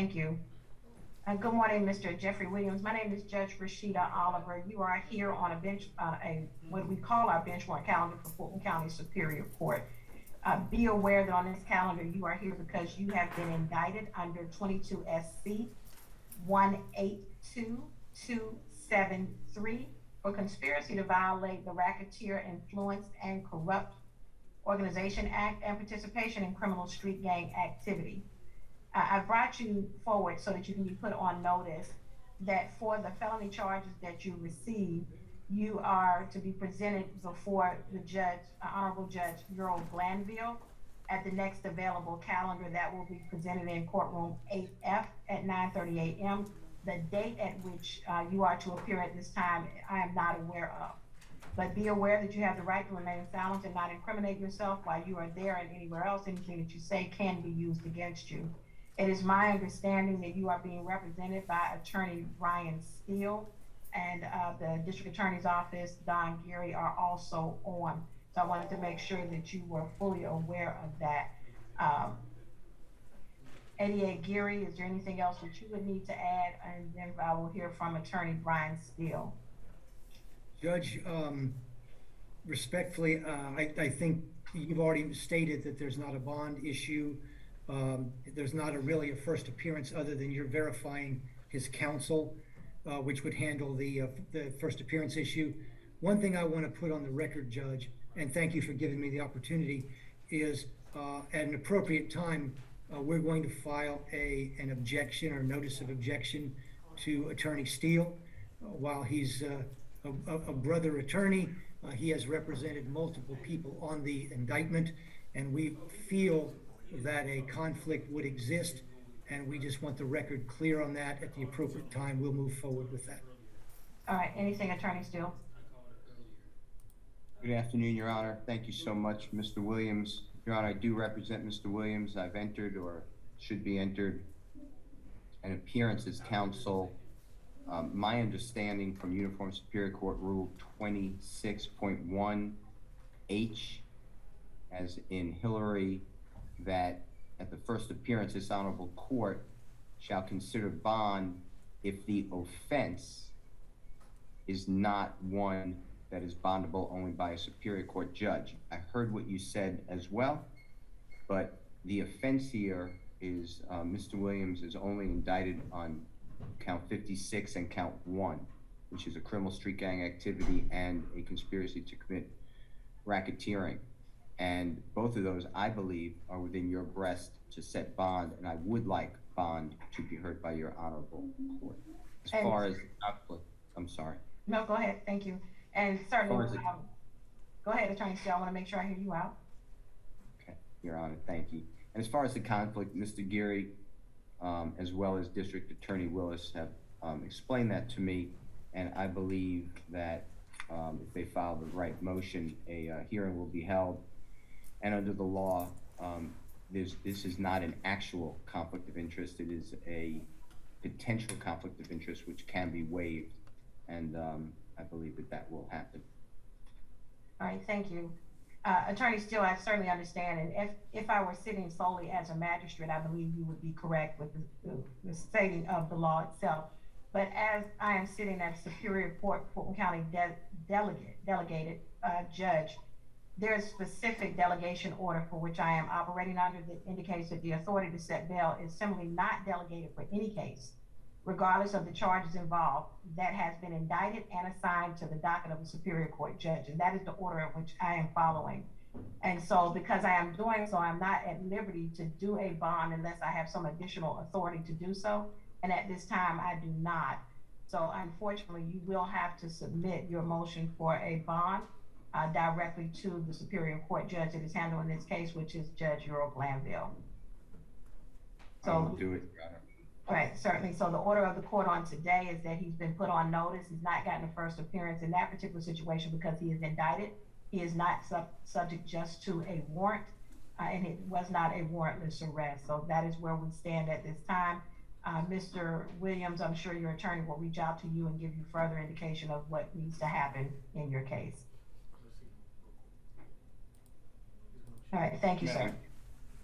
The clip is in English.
thank you. Good morning, Mr. Jeffery Williams. My name is Judge Rashida Oliver. You are here on a bench, what we call our bench warrant calendar for Fulton County Superior Court. Be aware that on this calendar, you are here because you have been indicted under 22 SC 182273 for conspiracy to violate the Racketeer Influenced and Corrupt Organization Act and participation in criminal street gang activity. I brought you forward so that you can be put on notice that for the felony charges that you receive, you are to be presented before the judge, Honorable Judge Earl Glanville, at the next available calendar that will be presented in courtroom 8F at 9:30 a.m. The date at which you are to appear at this time, I am not aware of. But be aware that you have the right to remain silent and not incriminate yourself while you are there and anywhere else. Anything that you say can be used against you. It is my understanding that you are being represented by Attorney Brian Steele, and the District Attorney's Office, Don Geary, are also on. So I wanted to make sure that you were fully aware of that. ADA Geary, is there anything else that you would need to add? And then I will hear from Attorney Brian Steele. Judge, respectfully, I think you've already stated that there's not a bond issue. There's not really a first appearance other than you're verifying his counsel, which would handle the first appearance issue. One thing I want to put on the record, Judge, and thank you for giving me the opportunity, is at an appropriate time, we're going to file an objection or notice of objection to Attorney Steele. While he's a brother attorney, he has represented multiple people on the indictment, and we feel that a conflict would exist, and we just want the record clear on that. At the appropriate time, we'll move forward with that. All right, anything, Attorney Steele? Good afternoon, Your Honor. Thank you so much, Mr. Williams. Your Honor, I do represent Mr. Williams. I've entered, or should be entered, an appearance as counsel. My understanding from Uniform Superior Court Rule 26.1H, as in Hillary, that at the first appearance, this honorable court shall consider bond if the offense is not one that is bondable only by a Superior Court judge. I heard what you said as well, but the offense here is Mr. Williams is only indicted on count 56 and count 1, which is a criminal street gang activity and a conspiracy to commit racketeering. And both of those, I believe, are within your breast to set bond, and I would like bond to be heard by your honorable court. As far as conflict, I'm sorry. No, go ahead. Thank you. And certainly, go ahead, Attorney Steele. I want to make sure I hear you out. Okay, Your Honor, thank you. And as far as the conflict, Mr. Geary, as well as District Attorney Willis, have explained that to me, and I believe that if they file the right motion, a hearing will be held. And under the law, this is not an actual conflict of interest. It is a potential conflict of interest which can be waived, and I believe that will happen. All right, thank you. Attorney Steele, I certainly understand, and if I were sitting solely as a magistrate, I believe you would be correct with the stating of the law itself. But as I am sitting as Superior Court Fulton County delegated judge, there is specific delegation order for which I am operating under that indicates that the authority to set bail is simply not delegated for any case, regardless of the charges involved, that has been indicted and assigned to the docket of the Superior Court judge. And that is the order in which I am following. And so because I am doing so, I'm not at liberty to do a bond unless I have some additional authority to do so. And at this time, I do not. So unfortunately, you will have to submit your motion for a bond directly to the Superior Court judge that is handling this case, which is Judge Earl Glanville. So I will do it, Your Honor. Right, certainly. So the order of the court on today is that he's been put on notice. He's not gotten a first appearance in that particular situation because he is indicted. He is not subject just to a warrant, and it was not a warrantless arrest. So that is where we stand at this time. Mr. Williams, I'm sure your attorney will reach out to you and give you further indication of what needs to happen in your case. All right, thank you, sir.